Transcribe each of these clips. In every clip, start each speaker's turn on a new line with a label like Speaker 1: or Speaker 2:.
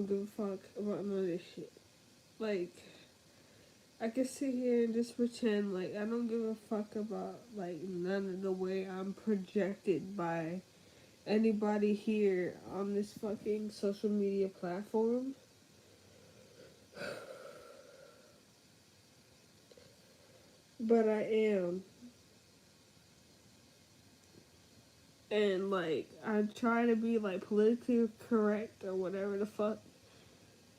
Speaker 1: don't give a fuck about none of this shit. Like, I can sit here and just pretend like I don't give a fuck about like none of the way I'm projected by anybody here on this fucking social media platform. But I am. And like I try to be like politically correct or whatever the fuck.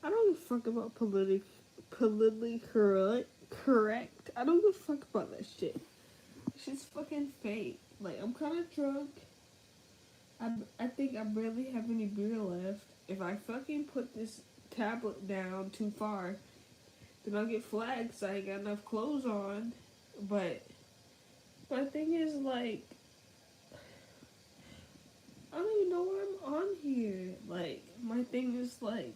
Speaker 1: I don't give a fuck about politically correct. I don't give a fuck about that shit. It's just fucking fake. Like I'm kind of drunk. I think I barely have any beer left. If I fucking put this tablet down too far, then I'll get flagged. So I ain't got enough clothes on. But my thing is like I don't even know why I'm on here. Like, my thing is, like,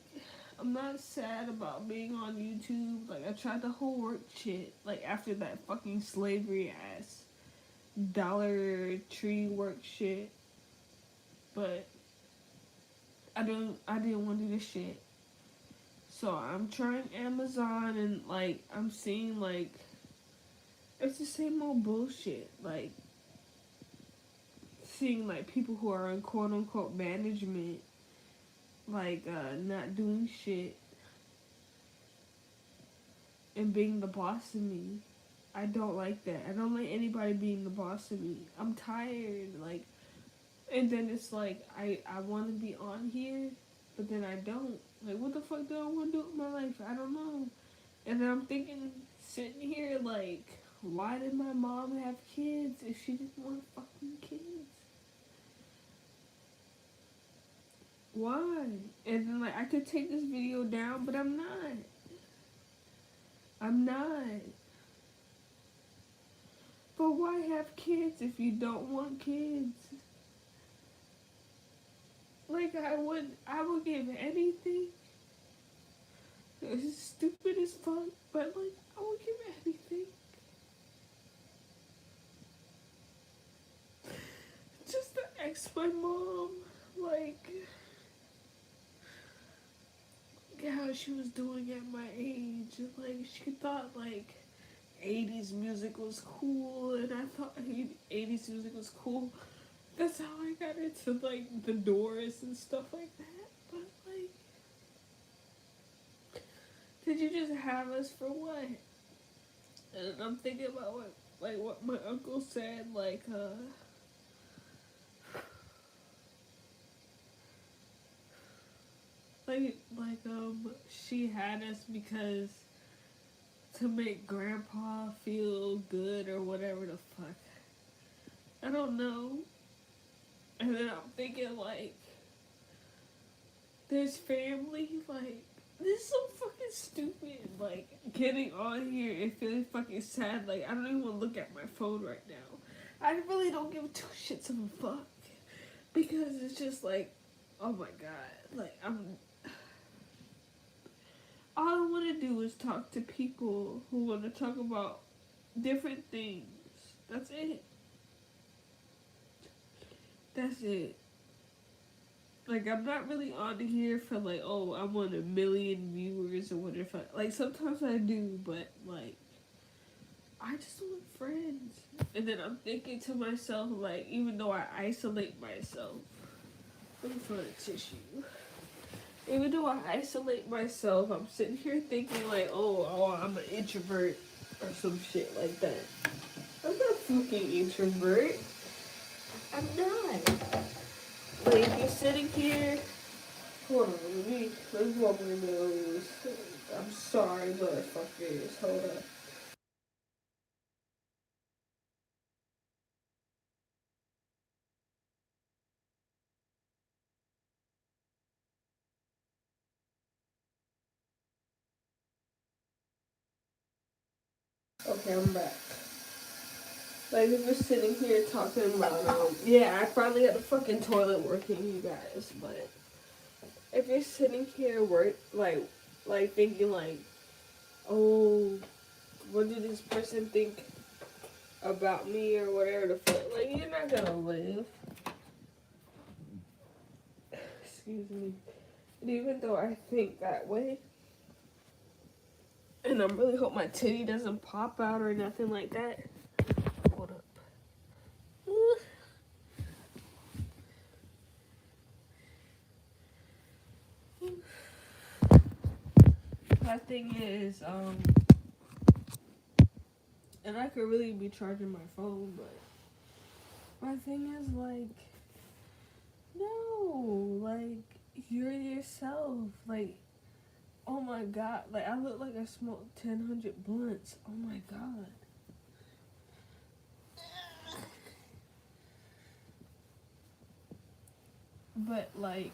Speaker 1: I'm not sad about being on YouTube. Like, I tried the whole work shit. Like, after that fucking slavery ass Dollar Tree work shit. But I didn't want to do this shit. So I'm trying Amazon and, like, I'm seeing, like, it's the same old bullshit. Like, seeing, like, people who are in quote unquote management like not doing shit and being the boss of me. I don't like that. I don't like anybody being the boss of me. I'm tired, like, and then it's like I want to be on here, but then I don't. Like, what the fuck do I want to do with my life? I don't know. And then I'm thinking, sitting here, like, why did my mom have kids if she didn't want fucking kids? Why? And then, like, I could take this video down, but I'm not. I'm not. But why have kids if you don't want kids? Like I would give anything. It's stupid as fuck, but like I would give anything. Just to ex my mom, like how she was doing at my age. Like she thought like 80s music was cool, and I thought 80s music was cool. That's how I got into like the Doors and stuff like that. But like, did you just have us for what? And I'm thinking about what my uncle said, she had us because to make grandpa feel good or whatever the fuck. I don't know. And then I'm thinking like there's family, like this is so fucking stupid. Like getting on here and feeling fucking sad. Like I don't even want to look at my phone right now. I really don't give two shits of a fuck because it's just like, oh my god, like all I want to do is talk to people who want to talk about different things. That's it. That's it. Like, I'm not really on here for, like, oh, I want 1,000,000 viewers or whatever. Like, sometimes I do, but, like, I just want friends. And then I'm thinking to myself, like, even though I isolate myself, let me find a tissue. Even though I isolate myself, I'm sitting here thinking, like, oh, I'm an introvert or some shit like that. I'm not a fucking introvert. I'm not. Like, you're sitting here. Hold on, let me walk my nose. I'm sorry, motherfuckers. Hold up. Okay, I'm back. Like, if we're sitting here talking about, yeah, I finally got the fucking toilet working, you guys, but if you're sitting here like thinking like, oh, what did this person think about me or whatever the fuck, like, you're not gonna live. Excuse me. And even though I think that way, and I really hope my titty doesn't pop out or nothing like that. Hold up. My thing is, and I could really be charging my phone, but my thing is like, no, like you're yourself. Like, oh my god, like I look like I smoked 1,000 blunts. Oh my god. But like,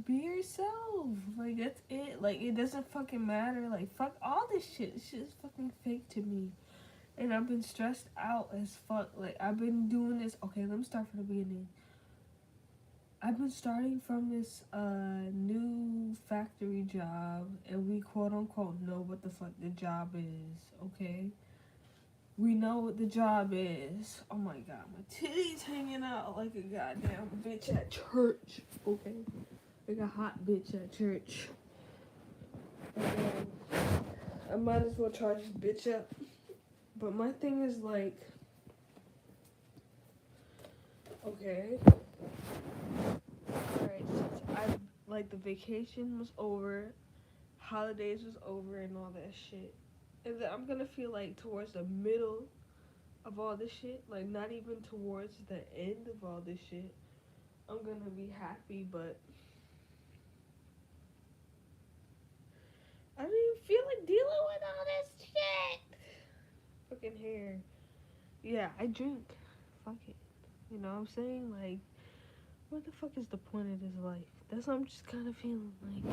Speaker 1: be yourself. Like that's it. Like it doesn't fucking matter. Like fuck all this shit. This shit is fucking fake to me. And I've been stressed out as fuck. Like I've been doing this. Okay, let me start from the beginning. I've been starting from this new factory job, and we quote unquote know what the fuck the job is. Okay, we know what the job is. Oh my god, my titties hanging out like a goddamn bitch at church. Okay, like a hot bitch at church. And I might as well charge this bitch up. But my thing is like, okay, alright, since I like the vacation was over, holidays was over, and all that shit, and then I'm gonna feel like towards the middle of all this shit, like not even towards the end of all this shit, I'm gonna be happy, but I don't even feel like dealing with all this shit. Fucking hair. Yeah, I drink. Fuck it. You know what I'm saying? Like, what the fuck is the point of this life? That's what I'm just kind of feeling like.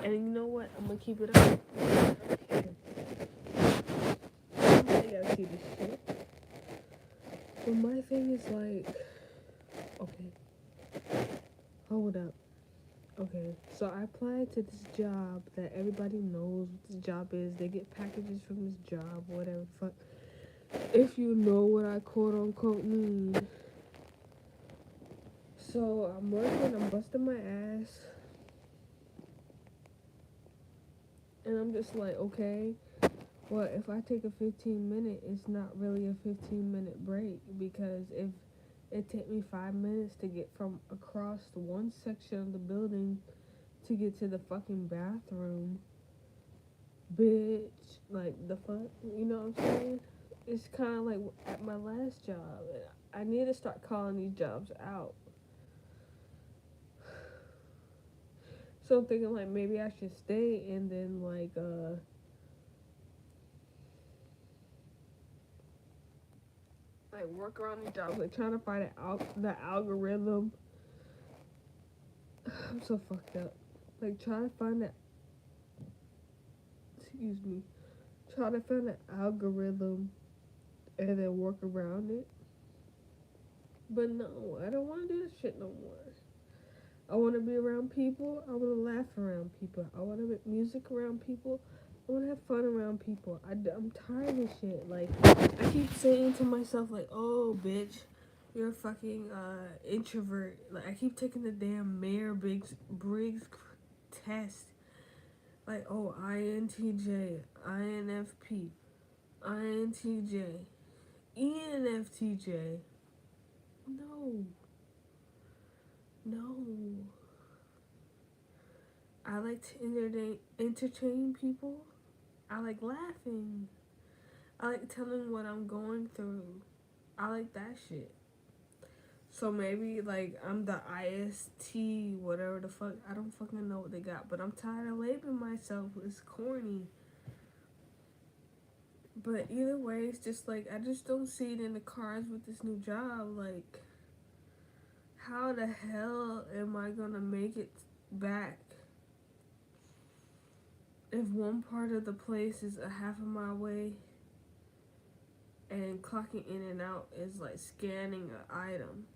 Speaker 1: And you know what? I'm gonna keep it up. I gotta see this shit. But my thing is like, okay, hold up. Okay, so I applied to this job that everybody knows what this job is. They get packages from this job, whatever the fuck. If you know what I quote unquote mean. So I'm working, I'm busting my ass. And I'm just like, okay, well, if I take a 15-minute, it's not really a 15-minute break, because if it take me 5 minutes to get from across the one section of the building to get to the fucking bathroom, bitch, like the fuck, you know what I'm saying? It's kind of like at my last job. I need to start calling these jobs out. So I'm thinking like maybe I should stay and then like work around these jobs, like trying to find the algorithm. I'm so fucked up. Like trying to find that. Excuse me. Try to find an algorithm and then work around it. But no, I don't want to do this shit no more. I want to be around people. I want to laugh around people. I want to make music around people. I want to have fun around people. I'm tired of this shit. Like, I keep saying to myself, like, oh, bitch, you're a fucking introvert. Like, I keep taking the damn Briggs test. Like, oh, INTJ, INFP, INTJ, ENFTJ. No. No. I like to entertain people. I like laughing. I like telling what I'm going through. I like that shit. So maybe like I'm the IST, whatever the fuck. I don't fucking know what they got, but I'm tired of labeling myself. It's corny. But either way, it's just like I just don't see it in the cards with this new job. Like, how the hell am I gonna make it back if one part of the place is a half a mile away and clocking in and out is like scanning an item?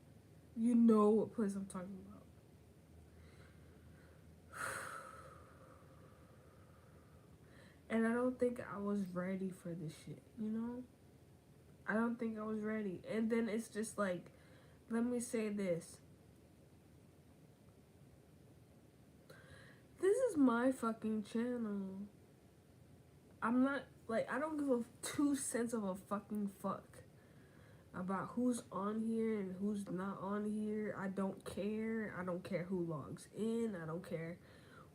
Speaker 1: You know what place I'm talking about. And I don't think I was ready for this shit, you know? I don't think I was ready. And then it's just like, let me say this. my fucking channel. I'm not, like, I don't give a 2 cents of a fucking fuck about who's on here and who's not on here. I don't care. I don't care who logs in. I don't care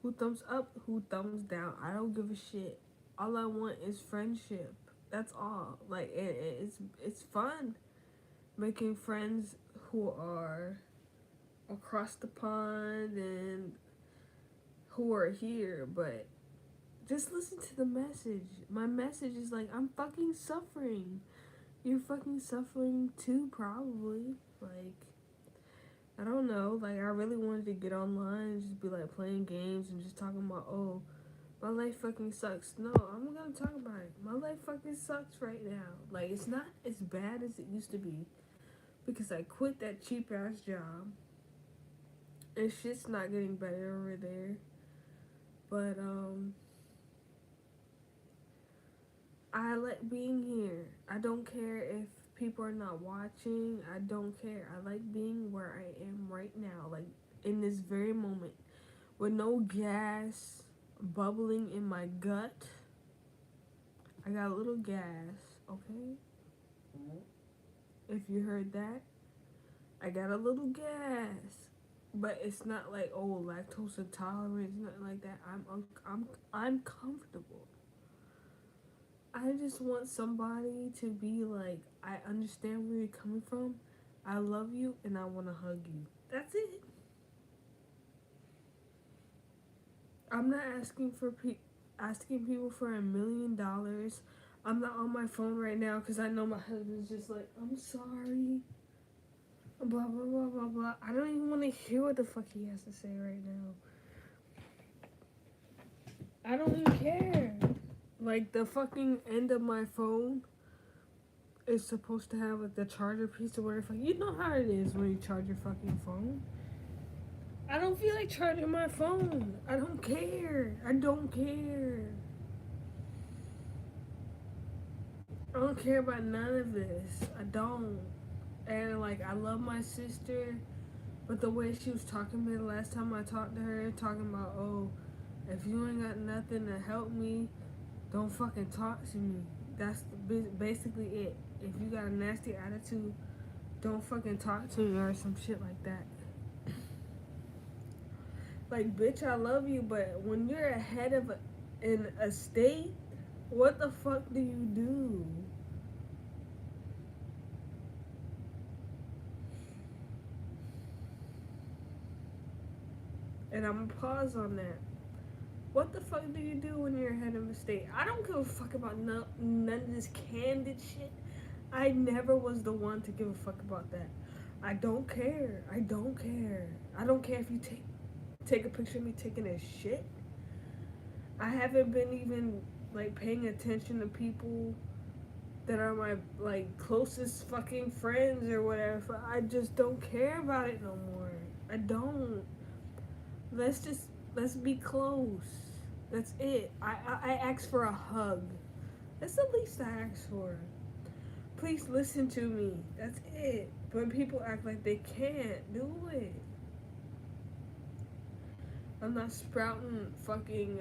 Speaker 1: who thumbs up, who thumbs down. I don't give a shit. All I want is friendship. That's all. Like, it's fun making friends who are across the pond and who are here, but just listen to the message. My message is like, I'm fucking suffering. You're fucking suffering too, probably. Like, I don't know. Like, I really wanted to get online and just be like playing games and just talking about, oh, my life fucking sucks. No, I'm gonna talk about it. My life fucking sucks right now. Like, it's not as bad as it used to be because I quit that cheap ass job and shit's not getting better over there. But, I like being here. I don't care if people are not watching. I don't care. I like being where I am right now, like in this very moment, with no gas bubbling in my gut. I got a little gas, okay? If you heard that, I got a little gas, but it's not like, oh, lactose intolerance, nothing like that. I'm comfortable. I just want somebody to be like, I understand where you're coming from. I love you and I want to hug you. That's it. I'm not asking people for $1 million. I'm not on my phone right now because I know my husband's just like, I'm sorry. Blah, blah, blah, blah, blah. I don't even want to hear what the fuck he has to say right now. I don't even care. Like, the fucking end of my phone is supposed to have like the charger piece or whatever. You know how it is when you charge your fucking phone. I don't feel like charging my phone. I don't care. I don't care. I don't care about none of this. I don't. And like, I love my sister, but the way she was talking to me the last time I talked to her, talking about, oh, if you ain't got nothing to help me, don't fucking talk to me. That's basically it. If you got a nasty attitude, don't fucking talk to me or some shit like that. Like, bitch, I love you, but when you're ahead of in a state, what the fuck do you do? And I'm gonna pause on that. What the fuck do you do when you're ahead of a state? I don't give a fuck about none of this candid shit. I never was the one to give a fuck about that. I don't care. I don't care. I don't care if you take a picture of me taking a shit. I haven't been even like paying attention to people that are my like closest fucking friends or whatever. I just don't care about it no more. I don't. Let's be close. That's it. I asked for a hug. That's the least I asked for. Please listen to me. That's it. But people act like they can't do it. I'm not sprouting fucking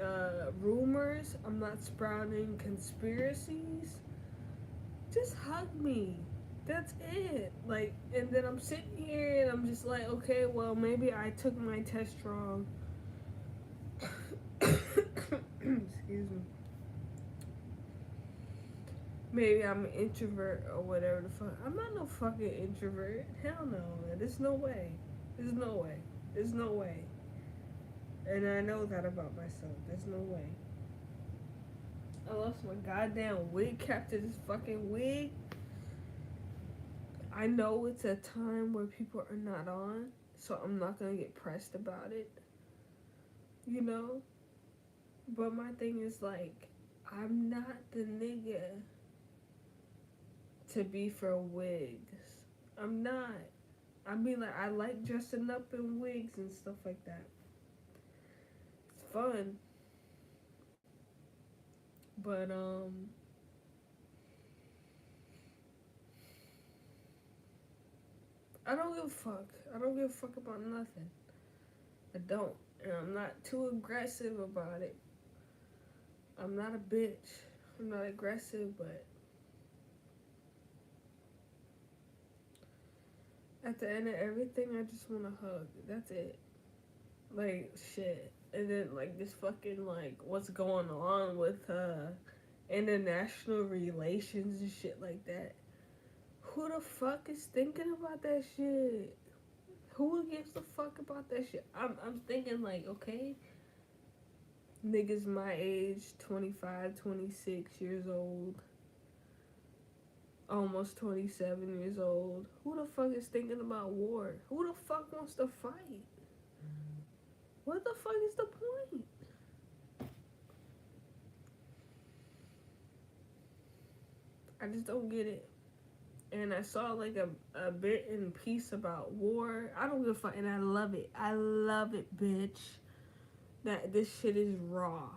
Speaker 1: rumors. I'm not sprouting conspiracies. Just hug me. That's it. Like, and then I'm sitting here and I'm just like, okay, well, maybe I took my test wrong. Excuse me. Maybe I'm an introvert or whatever the fuck. I'm not no fucking introvert. Hell no, man. There's no way. There's no way. There's no way. And I know that about myself. There's no way. I lost my goddamn wig cap to this fucking wig. I know it's a time where people are not on, so I'm not gonna get pressed about it. You know? But my thing is like, I'm not the nigga to be for wigs. I'm not. I mean, like, I like dressing up in wigs and stuff like that. It's fun. But, I don't give a fuck. I don't give a fuck about nothing. I don't. And I'm not too aggressive about it. I'm not a bitch. I'm not aggressive, but at the end of everything, I just want a hug. That's it. Like, shit. And then, like, this fucking, like, what's going on with, international relations and shit like that. Who the fuck is thinking about that shit? Who gives a fuck about that shit? I'm thinking, like, okay, niggas my age, 25, 26 years old, almost 27 years old. Who the fuck is thinking about war? Who the fuck wants to fight? What the fuck is the point? I just don't get it. And I saw like a bit in piece about war. I don't give a fuck, and I love it. I love it, bitch. That this shit is raw.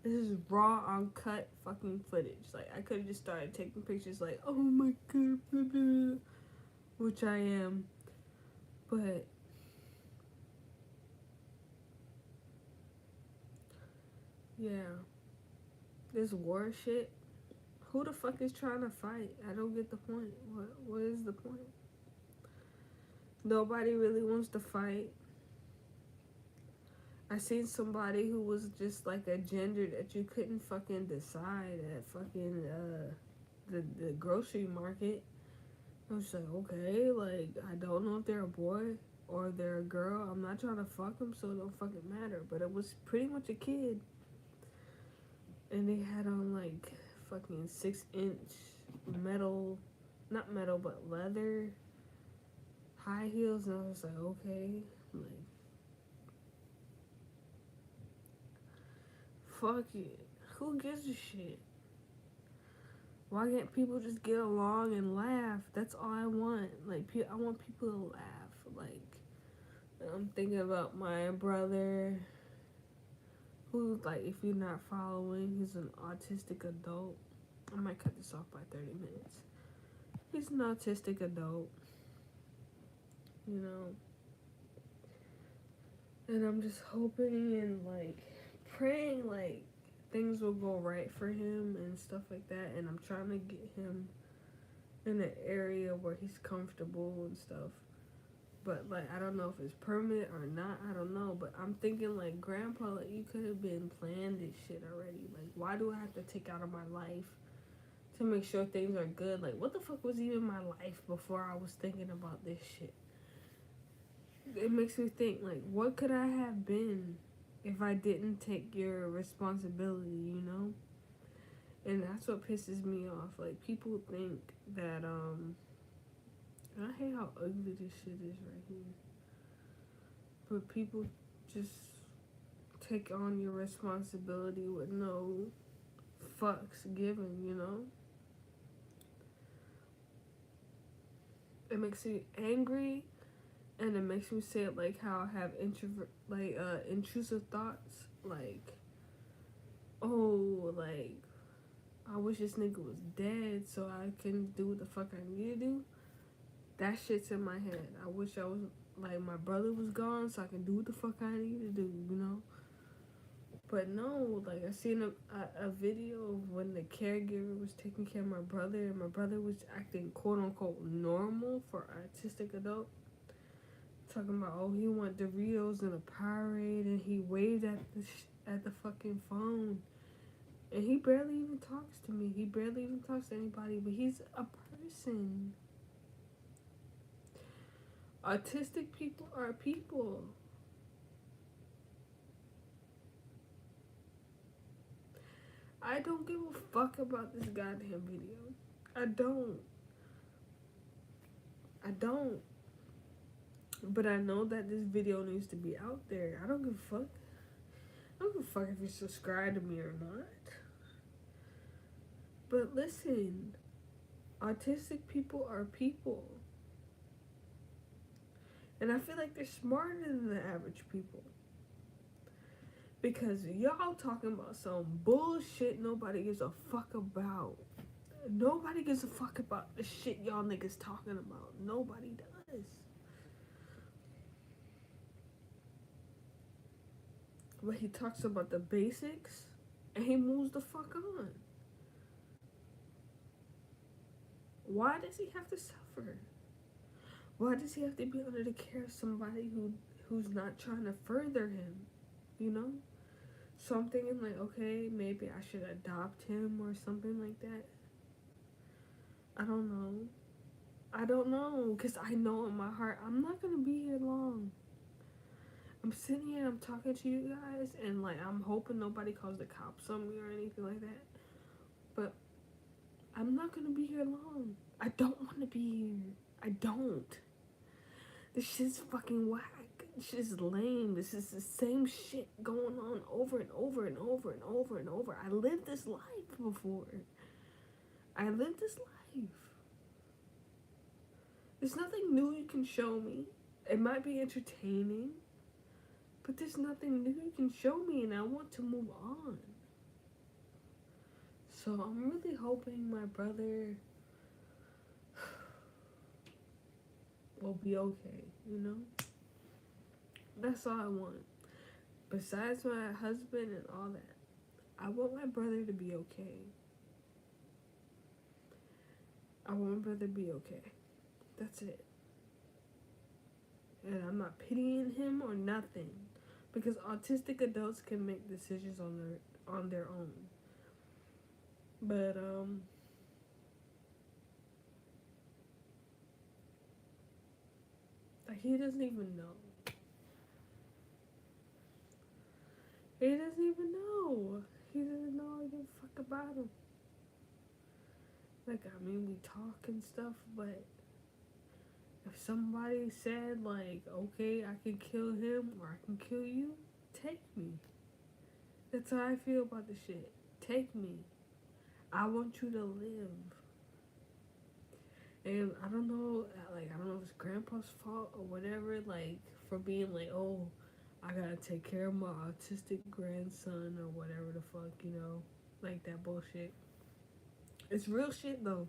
Speaker 1: This is raw, uncut fucking footage. Like, I could have just started taking pictures like, oh my god, blah, blah, which I am. But yeah, this war shit. Who the fuck is trying to fight? I don't get the point. What is the point? Nobody really wants to fight. I seen somebody who was just like a gender that you couldn't fucking decide at fucking the grocery market. I was like, okay, like, I don't know if they're a boy or they're a girl. I'm not trying to fuck them, so it don't fucking matter. But it was pretty much a kid. And they had on, like, fucking 6-inch metal, not metal, but leather high heels. And I was like, okay, like, fuck it. Who gives a shit? Why can't people just get along and laugh? That's all I want. Like, I want people to laugh. Like, I'm thinking about my brother, who, like, if you're not following, he's an autistic adult. I might cut this off by 30 minutes. He's an autistic adult, you know. And I'm just hoping and, like, praying, like, things will go right for him and stuff like that. And I'm trying to get him in an area where he's comfortable and stuff. But, like, I don't know if it's permanent or not. I don't know. But I'm thinking, like, Grandpa, like, you could have been planned this shit already. Like, why do I have to take out of my life to make sure things are good? Like, what the fuck was even my life before I was thinking about this shit? It makes me think, like, what could I have been if I didn't take your responsibility, you know? And that's what pisses me off. Like, people think that, I hate how ugly this shit is right here. But people just take on your responsibility with no fucks given, you know? It makes me angry, and it makes me say it like how I have intrusive thoughts, like, oh, like, I wish this nigga was dead so I can do what the fuck I need to do. That shit's in my head. I wish I was, like, my brother was gone so I can do what the fuck I need to do, you know? But no, like, I seen a video of when the caregiver was taking care of my brother, and my brother was acting quote-unquote normal for autistic adult. Talking about, oh, he want Doritos and a Powerade, and he waved at the fucking phone. And he barely even talks to me. He barely even talks to anybody, but he's a person. Autistic people are people. I don't give a fuck about this goddamn video. I don't. But I know that this video needs to be out there. I don't give a fuck. I don't give a fuck if you subscribe to me or not. But listen, autistic people are people. And I feel like they're smarter than the average people. Because y'all talking about some bullshit nobody gives a fuck about. Nobody gives a fuck about the shit y'all niggas talking about. Nobody does. but he talks about the basics and he moves the fuck on. Why does he have to suffer? Why does he have to be under the care of somebody who's not trying to further him? You know? So I'm thinking like, okay, maybe I should adopt him or something like that. I don't know. I don't know, because I know in my heart I'm not gonna be here long. I'm sitting here and I'm talking to you guys, and like I'm hoping nobody calls the cops on me or anything like that. But I'm not gonna be here long. I don't want to be here. I don't. This shit's fucking whack. This shit's lame. This is the same shit going on over and over and over and over and over. I lived this life before. I lived this life. There's nothing new you can show me. It might be entertaining, but there's nothing new you can show me, and I want to move on. So I'm really hoping my brother will be okay, you know? That's all I want. Besides my husband and all that, I want my brother to be okay. I want my brother to be okay. That's it. And I'm not pitying him or nothing, because autistic adults can make decisions on their own. But he doesn't even know. He doesn't even know. He doesn't know I give a fuck about him. Like, I mean, we talk and stuff, but if somebody said, like, okay, I can kill him or I can kill you, take me. That's how I feel about the shit. Take me. I want you to live. And I don't know, like, I don't know if it's grandpa's fault or whatever, like, for being like, oh, I gotta take care of my autistic grandson or whatever the fuck, you know, like that bullshit. It's real shit though.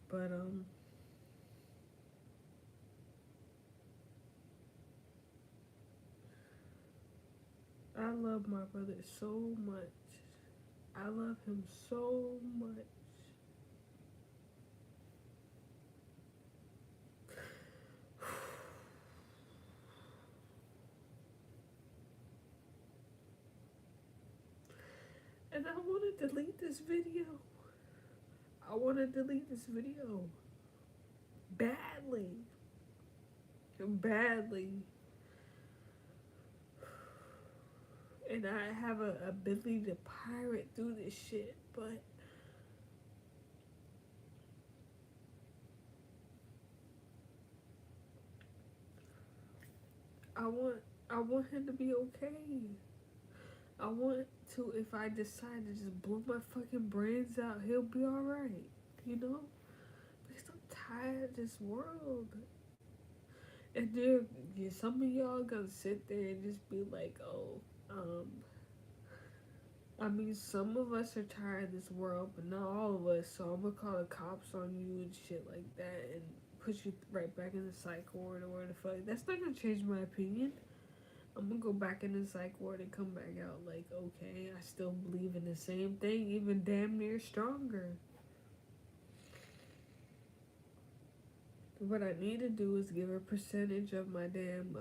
Speaker 1: But I love my brother so much. I love him so much. And I want to delete this video. I want to delete this video. Badly. Badly. And I have a ability to pirate through this shit, but I want him to be okay. I want to, if I decide to just blow my fucking brains out, he'll be alright, you know? Because I'm tired of this world. And some of y'all gonna sit there and just be like, oh, I mean, some of us are tired of this world, but not all of us, so I'm gonna call the cops on you and shit like that and put you right back in the psych ward or where the fuck. That's not gonna change my opinion. I'm gonna go back in the psych ward and come back out like, okay, I still believe in the same thing, even damn near stronger. What I need to do is give a percentage of my damn,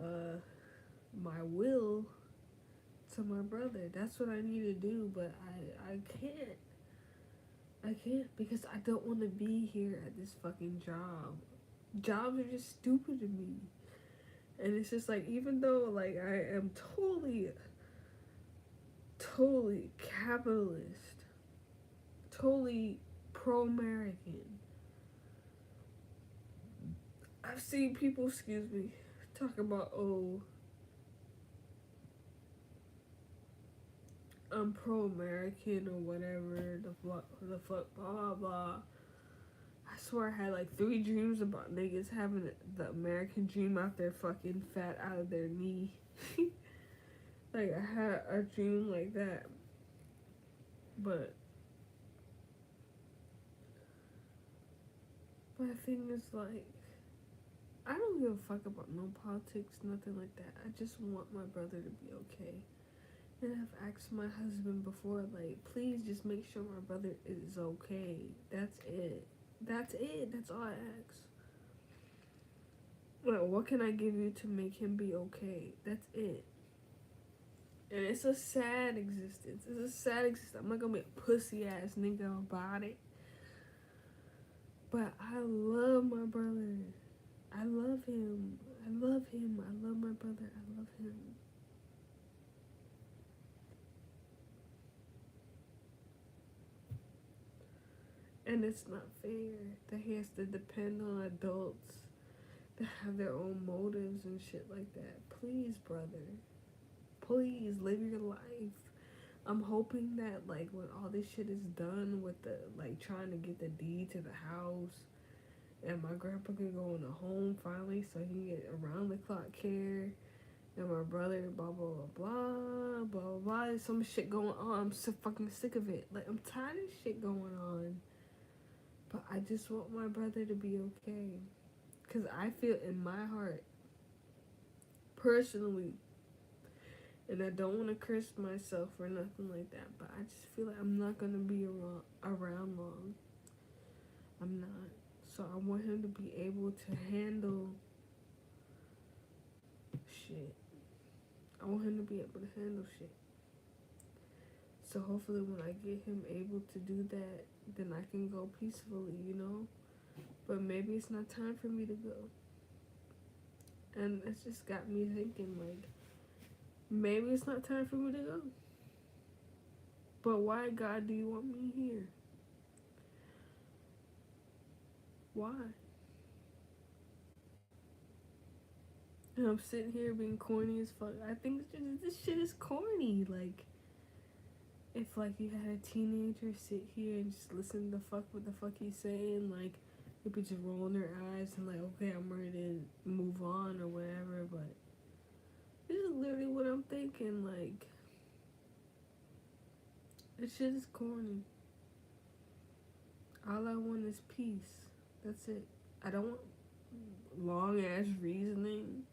Speaker 1: my will to my brother. That's what I need to do, but I can't. I can't because I don't want to be here at this fucking job. Jobs are just stupid to me. And it's just like, even though like I am totally capitalist, totally pro-American, I've seen people, talk about, oh, I'm pro-American or whatever, the fuck, blah, blah, blah. I swear I had like 3 dreams about niggas having the American dream out their fucking fat out of their knee. Like, I had a dream like that. But my thing is like, I don't give a fuck about no politics, nothing like that. I just want my brother to be okay. And I've asked my husband before, like, please just make sure my brother is okay. That's it. That's it. That's all I ask. Like, what can I give you to make him be okay? That's it. And it's a sad existence. It's a sad existence. I'm not gonna be a pussy ass nigga about it. But I love my brother. I love him. I love him. I love my brother. I love him. And it's not fair that he has to depend on adults that have their own motives and shit like that. Please, brother. Please live your life. I'm hoping that, like, when all this shit is done with the, like, trying to get the deed to the house, and my grandpa can go in the home finally so he can get around the clock care, and my brother, blah, blah, blah, blah, blah, blah, blah. There's some shit going on. I'm so fucking sick of it. Like, I'm tired of shit going on. But I just want my brother to be okay. Because I feel in my heart, personally, and I don't want to curse myself or nothing like that, but I just feel like I'm not going to be around long. I'm not. So I want him to be able to handle shit. I want him to be able to handle shit. So hopefully when I get him able to do that, then I can go peacefully, you know? But maybe it's not time for me to go. And it's just got me thinking, like, maybe it's not time for me to go. But why, God, do you want me here? Why? And I'm sitting here being corny as fuck. I think this shit is corny. Like, if, like, you had a teenager sit here and just listen to what the fuck he's saying, like, they'd be just rolling their eyes and like, okay, I'm ready to move on or whatever, but this is literally what I'm thinking, like, this shit is corny. All I want is peace. That's it. I don't want long ass reasoning.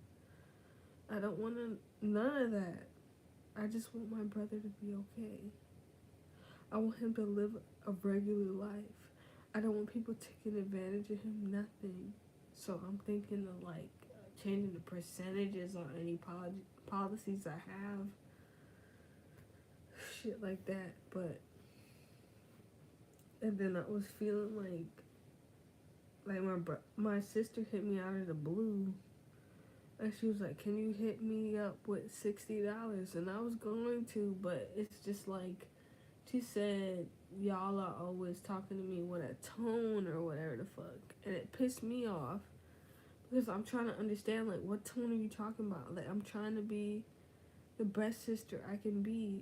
Speaker 1: I don't want none of that. I just want my brother to be okay. I want him to live a regular life. I don't want people taking advantage of him, nothing. So I'm thinking of, like, changing the percentages on any policies I have. Shit like that. But, and then I was feeling like my sister hit me out of the blue. And she was like, can you hit me up with $60? And I was going to, but it's just like, she said, y'all are always talking to me with a tone or whatever the fuck. And it pissed me off. Because I'm trying to understand, like, what tone are you talking about? Like, I'm trying to be the best sister I can be.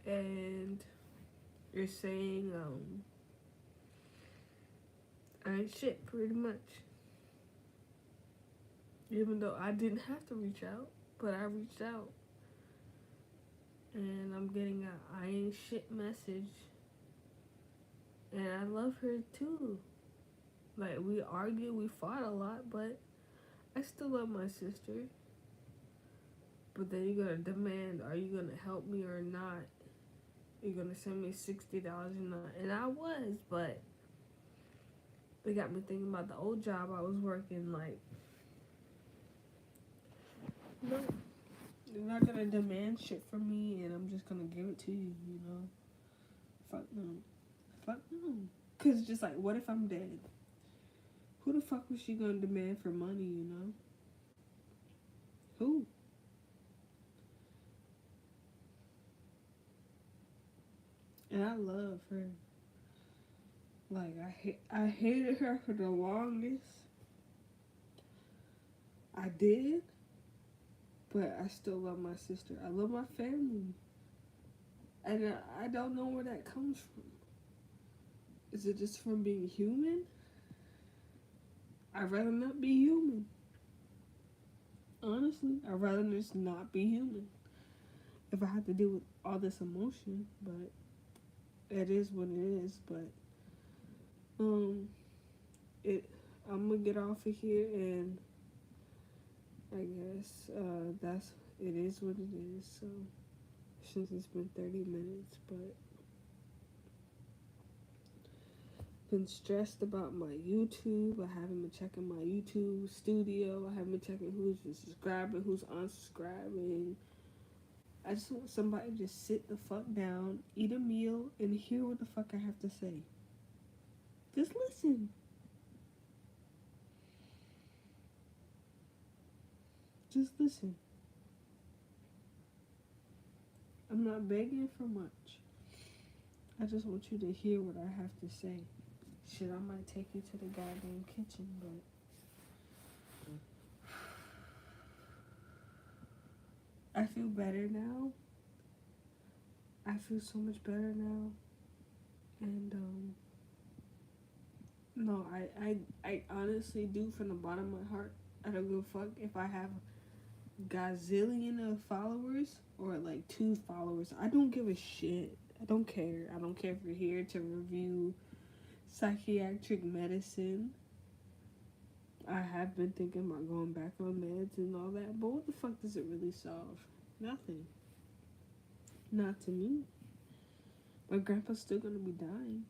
Speaker 1: And you're saying, I ain't shit, pretty much. Even though I didn't have to reach out, but I reached out. And I'm getting a I ain't shit message. And I love her too. Like, we argued, we fought a lot, but I still love my sister. But then you're gonna demand, are you gonna help me or not? You're gonna send me $60 or not? And I was, but it got me thinking about the old job I was working. Like, no, you're not gonna demand shit from me, and I'm just gonna give it to you, you know? Fuck no. Fuck no. Cause it's just like, what if I'm dead? Who the fuck was she gonna demand for money, you know? Who? And I love her. Like, I hated her for the longest. I did. But I still love my sister. I love my family. And I don't know where that comes from. Is it just from being human? I'd rather not be human. Honestly, I'd rather just not be human. If I have to deal with all this emotion, but it is what it is. But it, I'm gonna get off of here, and I guess it is what it is. So since it's been 30 minutes, but been stressed about my YouTube. I haven't been checking my YouTube studio. I haven't been checking who's subscribing, who's unsubscribing. I just want somebody to just sit the fuck down, eat a meal, and hear what the fuck I have to say. Just listen. Just listen. I'm not begging for much. I just want you to hear what I have to say. Shit, I might take you to the goddamn kitchen, but I feel better now. I feel so much better now. And no, I honestly do, from the bottom of my heart. I don't give a fuck if I have gazillion of followers or like 2 followers. I don't give a shit. I don't care. I don't care if you're here to review psychiatric medicine. I have been thinking about going back on meds and all that, but what the fuck does it really solve? Nothing. Not to me. My grandpa's still gonna be dying.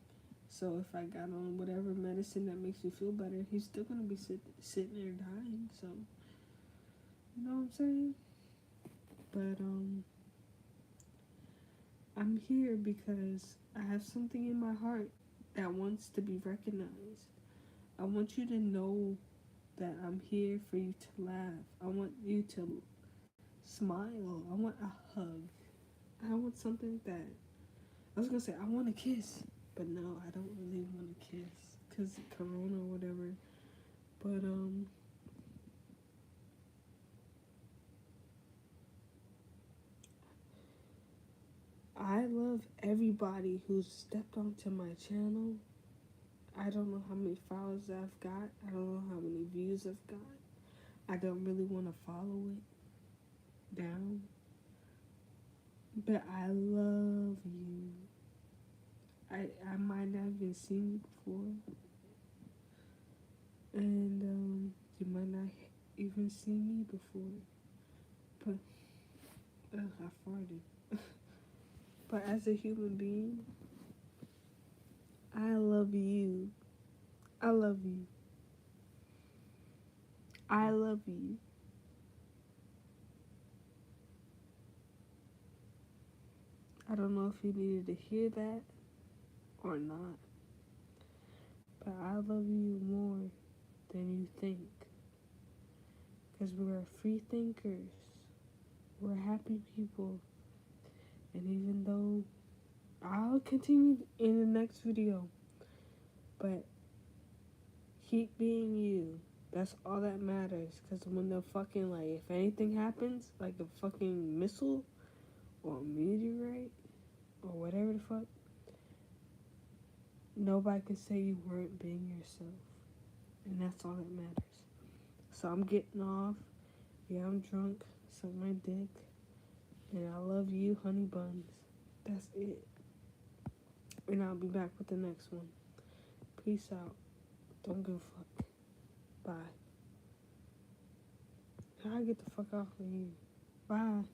Speaker 1: So if I got on whatever medicine that makes me feel better, he's still gonna be sitting there dying. So, you know what I'm saying? But I'm here because I have something in my heart that wants to be recognized. I want you to know that I'm here for you to laugh. I want you to smile. I want a hug. I want something that, I was gonna say I want a kiss, but no, I don't really want a kiss because Corona or whatever. But I love everybody who's stepped onto my channel. I don't know how many followers I've got. I don't know how many views I've got. I don't really want to follow it down. But I love you. I might not even seen you before. And you might not even see me before. But I farted. But as a human being, I love you. I love you. I love you. I don't know if you needed to hear that or not, but I love you more than you think. Because we're free thinkers. We're happy people. And even though I'll continue in the next video, but keep being you. That's all that matters. Because when the fucking, like, if anything happens, like a fucking missile or a meteorite or whatever the fuck, nobody can say you weren't being yourself. And that's all that matters. So I'm getting off. Yeah, I'm drunk. Suck my dick. And I love you, honey buns. That's it. And I'll be back with the next one. Peace out. Don't give a fuck. Bye. I get the fuck off of here. Bye.